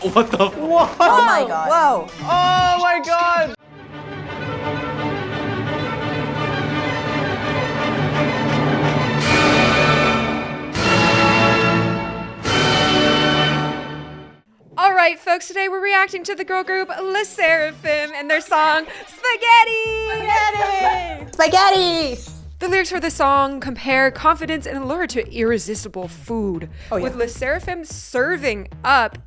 What the? What? Oh my god. Whoa. Oh my god. All right, folks, today we're reacting to the girl group *SSERAFIM and their song Spaghetti! Spaghetti! The lyrics for the song compare confidence and allure to irresistible food, with *SSERAFIM serving up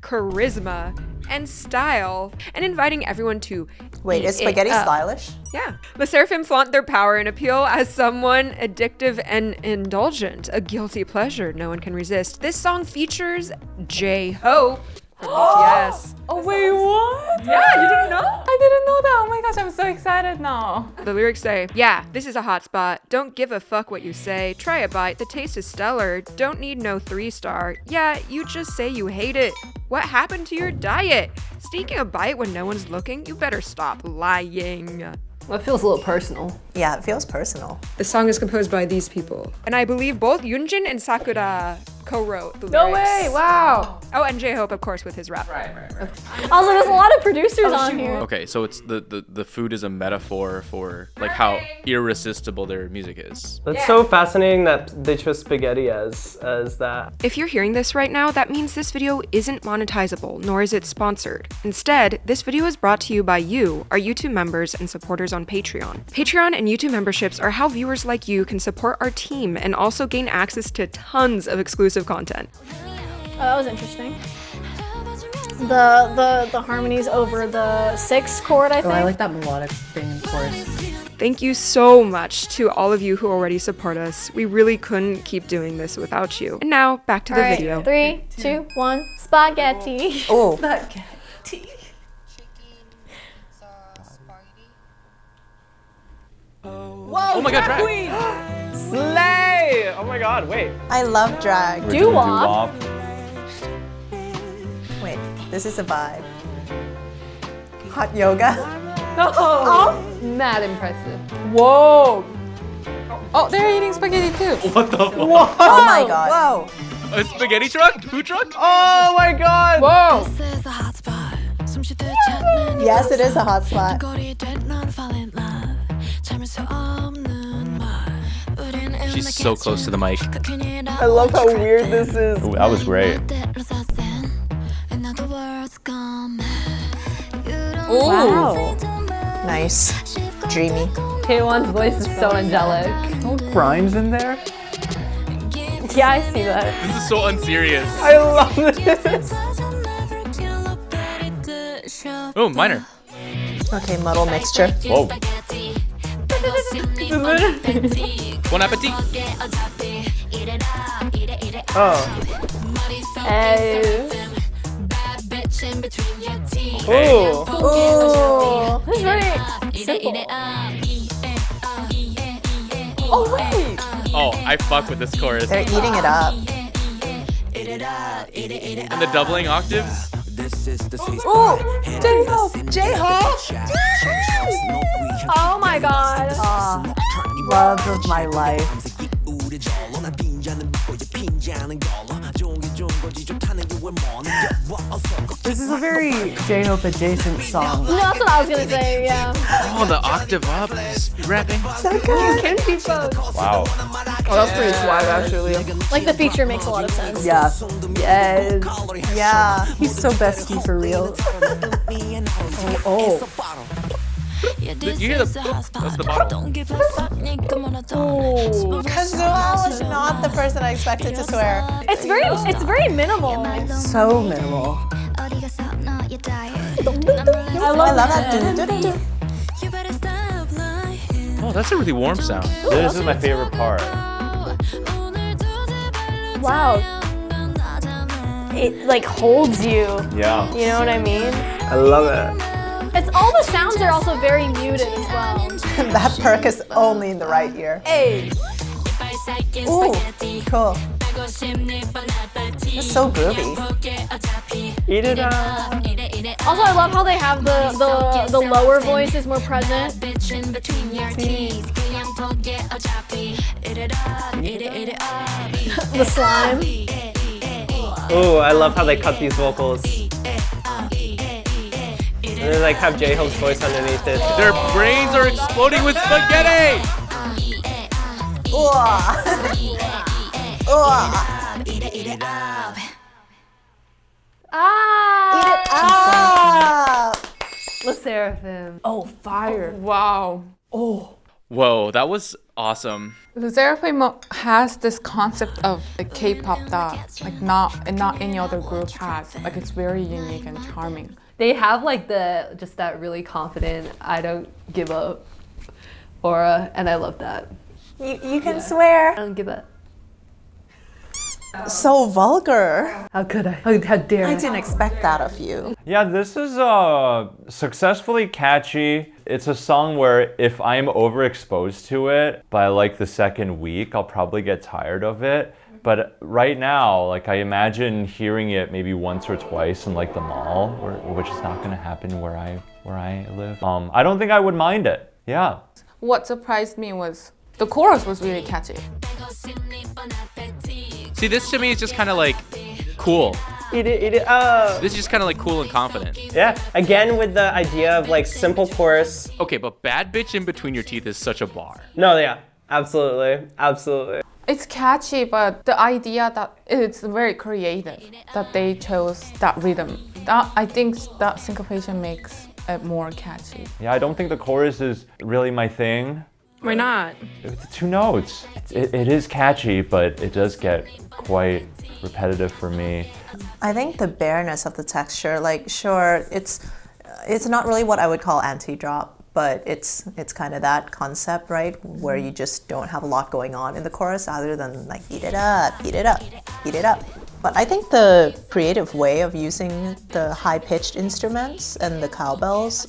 charisma and style and inviting everyone to Wait, eat is spaghetti it up. stylish? Yeah. *SSERAFIM flaunt their power and appeal as someone addictive and indulgent, a guilty pleasure no one can resist. This song features J-hooooope from BTS. Oh wait, what? Yeah, you didn't know? I didn't know that. Oh my gosh, I'm so excited now. The lyrics say, yeah, this is a hot spot. Don't give a fuck what you say. Try a bite. The taste is stellar. Don't need no 3-star. Yeah, you just say you hate it. What happened to your diet? Sneaking a bite when no one's looking? You better stop lying. Well, it feels a little personal. Yeah, it feels personal. The song is composed by these people. And I believe both Yoonjin and Sakura co-wrote the No lyrics. way, wow. Oh, and J-hooooope, of course, with his rap. Right. Also, there's a lot of producers on here. Okay, so it's the food is a metaphor for like how irresistible their music is. That's so fascinating that they chose spaghetti as that. If you're hearing this right now, that means this video isn't monetizable, nor is it sponsored. Instead, this video is brought to you by you, our YouTube members and supporters on Patreon. Patreon and YouTube memberships are how viewers like you can support our team and also gain access to tons of exclusive content. Oh, that was interesting. The harmonies over the 6th chord, I think. Oh, I like that melodic thing in chorus. Thank you so much to all of you who already support us. We really couldn't keep doing this without you. And now, back to the video. 3, 2, 1, spaghetti. Oh. Oh my god, drag. Slay! Oh my god, wait. I love drag. Doo-wop. Wait, this is a vibe. Hot yoga. Mad impressive. Whoa. Oh, they're eating spaghetti too. What the? Oh my god. Whoa. A spaghetti truck? Food truck? Oh my god! Whoa. Yes, it is a hot spot. She's so close to the mic. I love how weird this is. Ooh, that was great. Wow. Nice. Dreamy. K1's voice is so angelic. Brian's in there? Yeah, I see that. This is so unserious. I love this. Oh, minor. Okay, muddle mixture. Whoa. Bon appetit. Oh. Ooh. Ooh. This is very simple. Oh wait. Oh, I fuck with this chorus. They're eating it up. And the doubling octaves. Ooh. J-hooooope. J-hooooope. Oh my god. Love of my life. This is a very J-hooooope adjacent song. No, that's what I was gonna say, yeah. Oh, the octave up. Rapping. So good. Can be both. Wow. Oh, that's pretty swag actually. Like the feature makes a lot of sense. Yeah. Yes. Yeah. He's so bestie for real. Oh. You hear the? That's the bottle. Kazuha was not the person I expected to swear. It's very minimal. So minimal. I I love that. Do-do-do-do. Oh, that's a really warm sound. This is my favorite part. Wow. It like holds you. Yeah. You know what I mean? I love it. It's all the sounds are also very muted as well. That perk is only in the right ear. Hey. Ooh, cool. It's so groovy. Eat it up. Also, I love how they have the lower voice is more present. The slime. Ooh, I love how they cut these vocals. And they like have J-Hope's voice underneath it. Their brains are exploding with spaghetti! LeSSERAFIM. Oh, fire. Wow. Whoa, that was awesome. LeSSERAFIM has this concept of like K-pop that like not any other group has. Like it's very unique and charming. They have like just that really confident, I don't give up aura, and I love that. You can swear. I don't give up. So vulgar. How could I? How dare I didn't expect that of you. Yeah, this is successfully catchy. It's a song where if I'm overexposed to it by like the second week, I'll probably get tired of it. But right now, like I imagine hearing it maybe once or twice in like the mall, which is not gonna happen where I live. I don't think I would mind it. Yeah. What surprised me was the chorus was really catchy. See, this to me is just kind of like cool. This is just kind of like cool and confident. Yeah, again with the idea of like simple chorus. Okay, but bad bitch in between your teeth is such a bar. No, yeah, absolutely, absolutely. It's catchy, but the idea that it's very creative that they chose that rhythm. I think that syncopation makes it more catchy. Yeah, I don't think the chorus is really my thing. Why not? It's 2 notes. It is catchy, but it does get quite repetitive for me. I think the bareness of the texture, like sure, it's not really what I would call anti-drop, but it's kind of that concept, right? Where you just don't have a lot going on in the chorus other than like eat it up, eat it up, eat it up. But I think the creative way of using the high-pitched instruments and the cowbells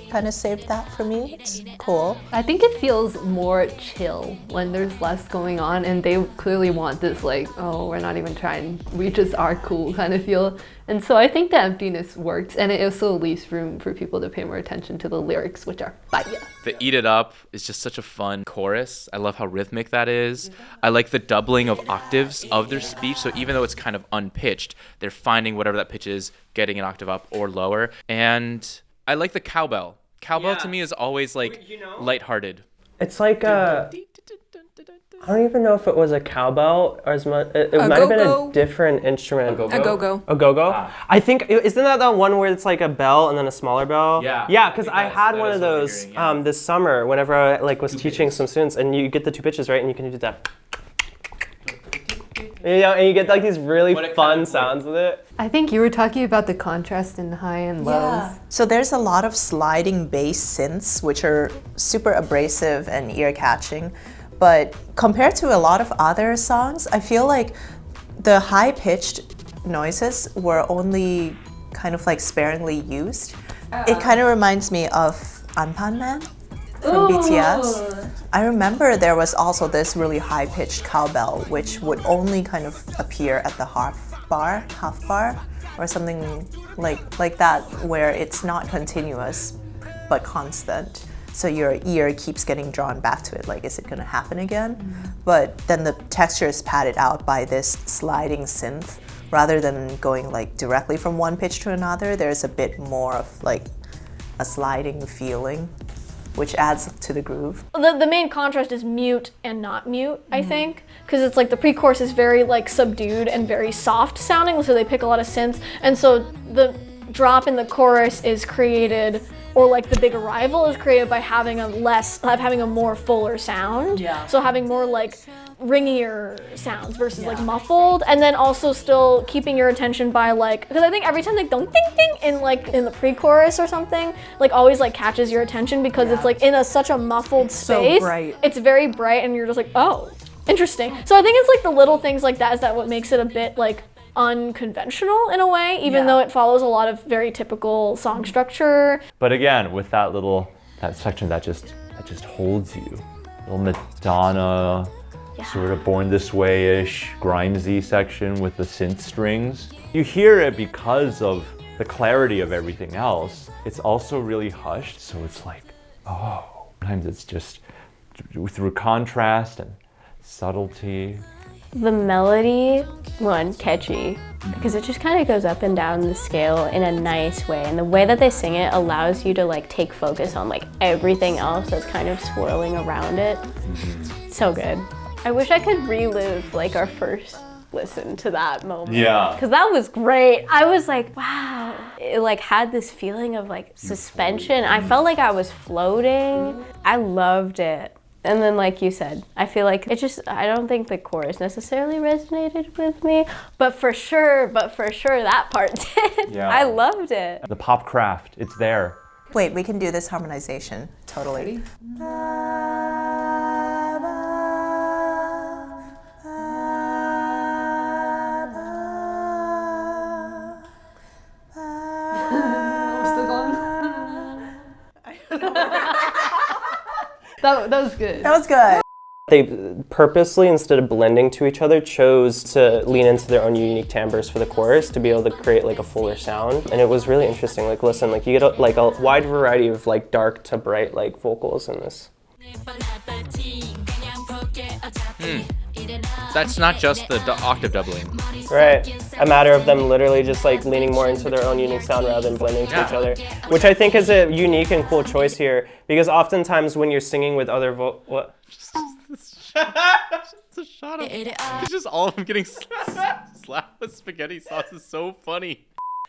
kind of saved that for me. It's cool. I think it feels more chill when there's less going on, and they clearly want this like, oh, we're not even trying, we just are cool kind of feel. And so I think the emptiness works, and it also leaves room for people to pay more attention to the lyrics, which are fire. The Eat It Up is just such a fun chorus. I love how rhythmic that is. I like the doubling of octaves of their speech. So even though it's kind of unpitched, they're finding whatever that pitch is, getting an octave up or lower. And I like the cowbell. Cowbell to me is always like lighthearted. It's like I don't even know if it was a cowbell or as much. It might have been a different instrument. A go-go. A go-go? I think, isn't that the one where it's like a bell and then a smaller bell? Yeah. Yeah, because I had one of those this summer whenever I like was teaching some students, and you get the 2 pitches, right? And you can do that. You know, and you get like these really fun sounds with it. I think you were talking about the contrast in high and lows. So there's a lot of sliding bass synths, which are super abrasive and ear-catching. But compared to a lot of other songs, I feel like the high-pitched noises were only kind of like sparingly used. It kind of reminds me of Anpanman from BTS. I remember there was also this really high-pitched cowbell, which would only kind of appear at the half bar, or something like that, where it's not continuous but constant. So your ear keeps getting drawn back to it, like, is it gonna happen again? But then the texture is padded out by this sliding synth. Rather than going like directly from one pitch to another, there's a bit more of like a sliding feeling, which adds to the groove. The main contrast is mute and not mute, I think, because it's like the pre-chorus is very like subdued and very soft sounding, so they pick a lot of synths, and so the drop in the chorus is created, or like the big arrival is created by having a more fuller sound. Yeah. So having more like ringier sounds versus like muffled, and then also still keeping your attention by like, because I think every time they don't ding ding in the pre-chorus or something, like always like catches your attention because it's like in such a muffled space. So bright. It's very bright, and you're just like, oh, interesting. So I think it's like the little things like that is that what makes it a bit like unconventional in a way, even though it follows a lot of very typical song structure. But again, with that section that just holds you, little Madonna, sort of Born This Way-ish, Grimesy section with the synth strings. You hear it because of the clarity of everything else. It's also really hushed, so it's like, oh. Sometimes it's just through contrast and subtlety. the melody, one, catchy, because it just kind of goes up and down the scale in a nice way, and the way that they sing it allows you to like take focus on like everything else that's kind of swirling around it. So good. I wish I could relive like our first listen to that moment. Yeah. Because that was great. I was like, wow. It like had this feeling of like suspension. I felt like I was floating. I loved it. And then like you said, I feel like I don't think the chorus necessarily resonated with me, but for sure that part did. Yeah. I loved it. The pop craft, it's there. Wait, we can do this harmonization. Totally. That was good. That was good. They purposely, instead of blending to each other, chose to lean into their own unique timbres for the chorus to be able to create like a fuller sound. And it was really interesting. Like, listen, like you get like a wide variety of like dark to bright like vocals in this. That's not just the octave doubling. Right. A matter of them literally just like leaning more into their own unique sound rather than blending to each other, which I think is a unique and cool choice here, because oftentimes when you're singing with other what? Just a shot of it's just all of them getting slapped with spaghetti sauce is so funny.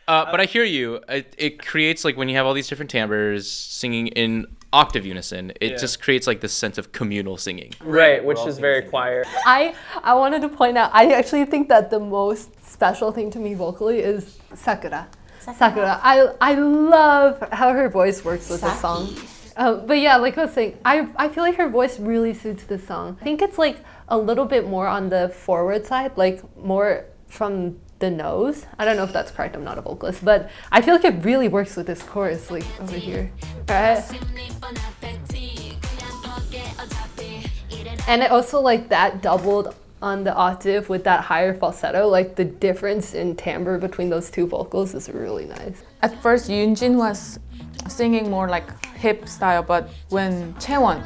But I hear you. It creates like when you have all these different timbres singing in octave unison, it just creates like this sense of communal singing. Right, which is very choir. I wanted to point out, I actually think that the most special thing to me vocally is Sakura. I love how her voice works with this song. But yeah, like I was saying, I feel like her voice really suits this song. I think it's like a little bit more on the forward side, like more from the nose. I don't know if that's correct, I'm not a vocalist, but I feel like it really works with this chorus, like over here. Right? And it also like that doubled on the octave with that higher falsetto, like the difference in timbre between those two vocals is really nice. At first, Yoonjin was singing more like hip style, but when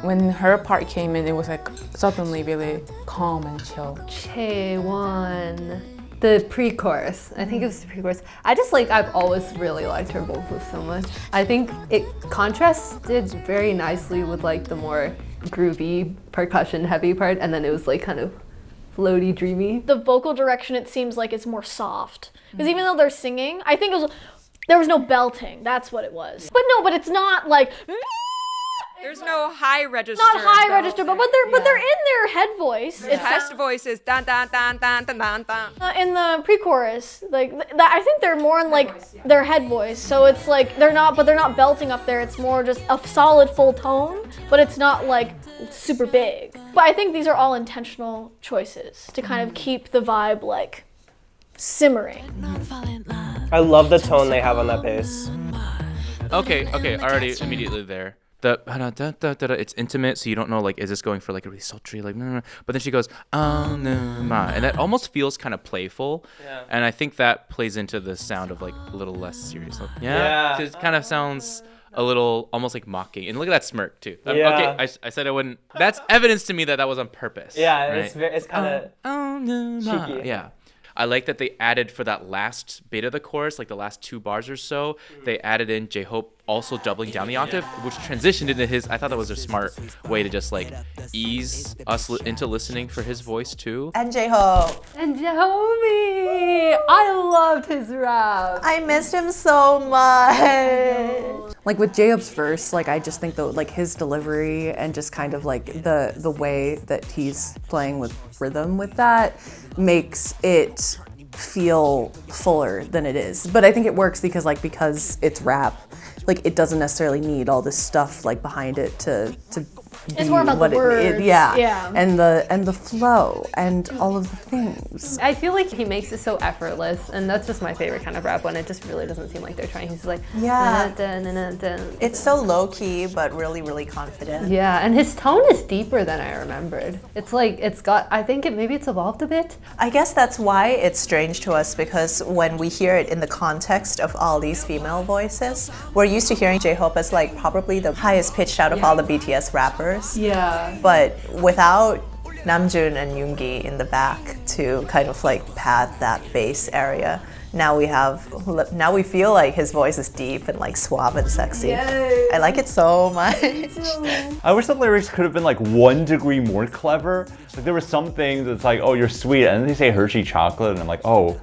when her part came in, it was like suddenly really calm and chill. Chaewon. The pre-chorus. I think it was the pre-chorus. I've always really liked her vocals so much. I think it contrasted very nicely with like the more groovy percussion heavy part, and then it was like kind of floaty, dreamy. The vocal direction, it seems like it's more soft. Because even though they're singing, I think there was no belting. That's what it was. But it's not like. There's no high register. Not high register, but they're in their head voice. It's test voices. Dun dun dun dun dun dun dun. In the pre-chorus, like I think they're more in like their head voice. So it's like they're not belting up there. It's more just a solid full tone, but it's not like super big. But I think these are all intentional choices to kind of keep the vibe like simmering. I love the tone they have on that bass. Okay, already immediately there. It's intimate, so you don't know, like, is this going for like a really sultry, like, but then she goes, and that almost feels kind of playful, and I think that plays into the sound of like a little less serious. Like, it kind of sounds a little almost like mocking, and look at that smirk too. Okay, I said I wouldn't. That's evidence to me that was on purpose. Yeah, right? it's kind of cheeky. Yeah. I like that they added for that last bit of the chorus, like the last 2 bars or so, they added in J-Hooope also doubling down the octave, which transitioned into his. I thought that was a smart way to just like ease us into listening for his voice too. And J-hooope. And J-hooope! I loved his rap. I missed him so much. Like with J-hooope's verse, like I just think that like his delivery and just kind of like the way that he's playing with rhythm with that makes it feel fuller than it is. But I think it works because it's rap, like it doesn't necessarily need all this stuff like behind it to It's more about the words. Yeah. And the flow and all of the things. I feel like he makes it so effortless, and that's just my favorite kind of rap, when it just really doesn't seem like they're trying. He's just like, It's so low key, but really, really confident. Yeah, and his tone is deeper than I remembered. It's like, I think maybe it's evolved a bit. I guess that's why it's strange to us, because when we hear it in the context of all these female voices, we're used to hearing J-hooope as like probably the highest pitched out of all the BTS rappers. Yeah. But without Namjoon and Yoongi in the back to kind of like pad that bass area. Now we feel like his voice is deep and like suave and sexy. Yay. I like it so much. I wish the lyrics could have been like 1 degree more clever. Like there were some things that's like, oh, you're sweet, and then they say Hershey chocolate, and I'm like, oh,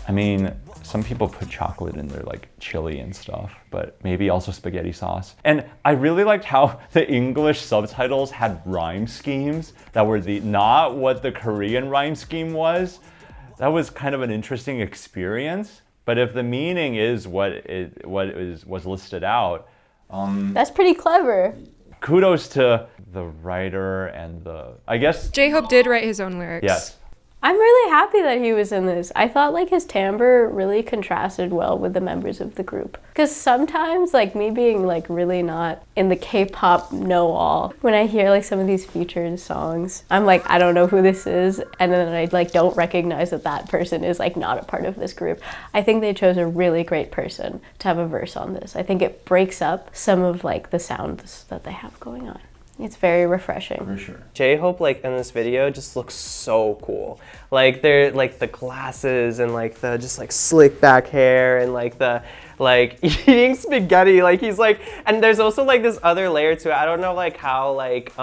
I mean, some people put chocolate in their like chili and stuff, but maybe also spaghetti sauce. And I really liked how the English subtitles had rhyme schemes that were not what the Korean rhyme scheme was. That was kind of an interesting experience. But if the meaning is what was listed out, That's pretty clever. kudos to the writer and I guess. J-Hope did write his own lyrics. Yes. I'm really happy that he was in this. I thought like his timbre really contrasted well with the members of the group. Because sometimes like me being like really not in the K-pop know-all, when I hear like some of these featured songs, I'm like, I don't know who this is. And then I like don't recognize that that person is like not a part of this group. I think they chose a really great person to have a verse on this. I think it breaks up some of like the sounds that they have going on. It's very refreshing. For sure. J-Hope like in this video just looks so cool. Like they're like the glasses and like the just like slick back hair and like the like eating spaghetti, like he's like, and there's also like this other layer to it. I don't know like how like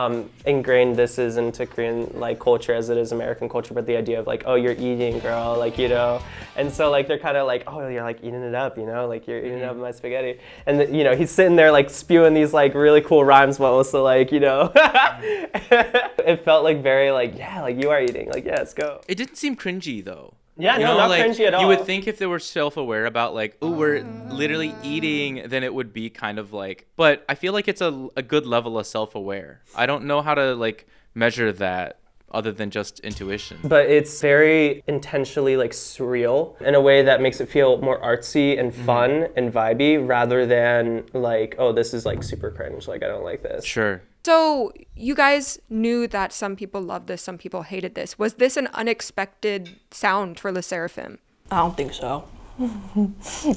ingrained this is into Korean like culture as it is American culture, but the idea of like, oh, you're eating, girl, like, you know, and so like they're kind of like, oh, you're like eating it up, you know, like you're eating up my spaghetti, and you know he's sitting there like spewing these like really cool rhymes, but also like, you know, it felt like very like, yeah, like you are eating, like, yeah, let's go. It didn't seem cringy though. Yeah, You no, know, not like, cringy at all. You would think if they were self-aware about like, oh, we're literally eating, then it would be kind of like, but I feel like it's a good level of self-aware. I don't know how to like measure that other than just intuition. But it's very intentionally like surreal in a way that makes it feel more artsy and fun and vibey rather than like, oh, this is like super cringe, like I don't like this. Sure. So you guys knew that some people loved this, some people hated this. Was this an unexpected sound for LYSSERAFIM? I don't think so.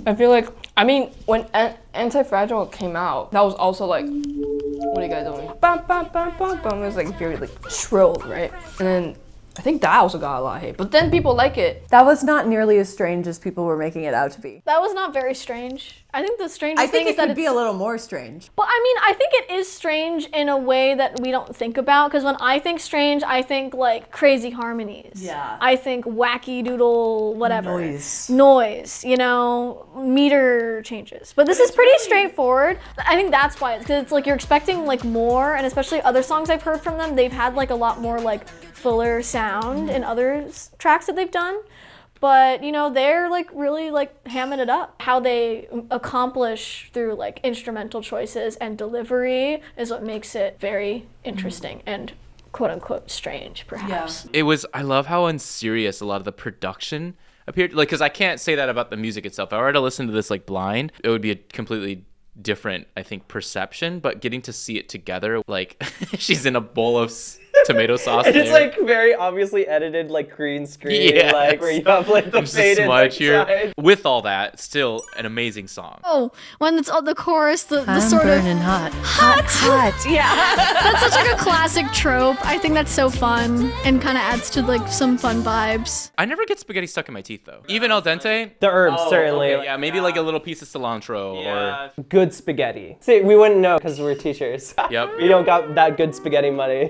I feel like, I mean, when Anti-Fragile came out, that was also like, what are you guys doing? Bum, bum, bum, bum, bum. It was like very like shrill, right? And then I think that also got a lot of hate, but then people like it. That was not nearly as strange as people were making it out to be. That was not very strange. I think the strangest thing is that it could be a little more strange. But I mean, I think it is strange in a way that we don't think about, because when I think strange, I think like crazy harmonies. Yeah. I think wacky doodle, whatever. Noise, you know, meter changes. But this is pretty straightforward. I think that's why, because it's like you're expecting like more, and especially other songs I've heard from them, they've had like a lot more like fuller sound in other tracks that they've done. But, you know, they're like really like hamming it up. How they accomplish through like instrumental choices and delivery is what makes it very interesting and quote unquote strange, perhaps. Yeah. I love how unserious a lot of the production appeared. Like, because I can't say that about the music itself. If I were to listen to this like blind, it would be a completely different, I think, perception. But getting to see it together, like she's in a bowl of tomato sauce. And it's like very obviously edited, like green screen, yes. like where you have like the faded smudge here. side. With all that, still an amazing song. Oh, when it's on the chorus, the sort of hot. Yeah, that's such like a classic trope. I think that's so fun and kind of adds to like some fun vibes. I never get spaghetti stuck in my teeth though. Even al dente. The herbs, certainly. Okay, yeah, maybe like a little piece of cilantro or good spaghetti. See, we wouldn't know because we're teachers. Yep. We don't got that good spaghetti money.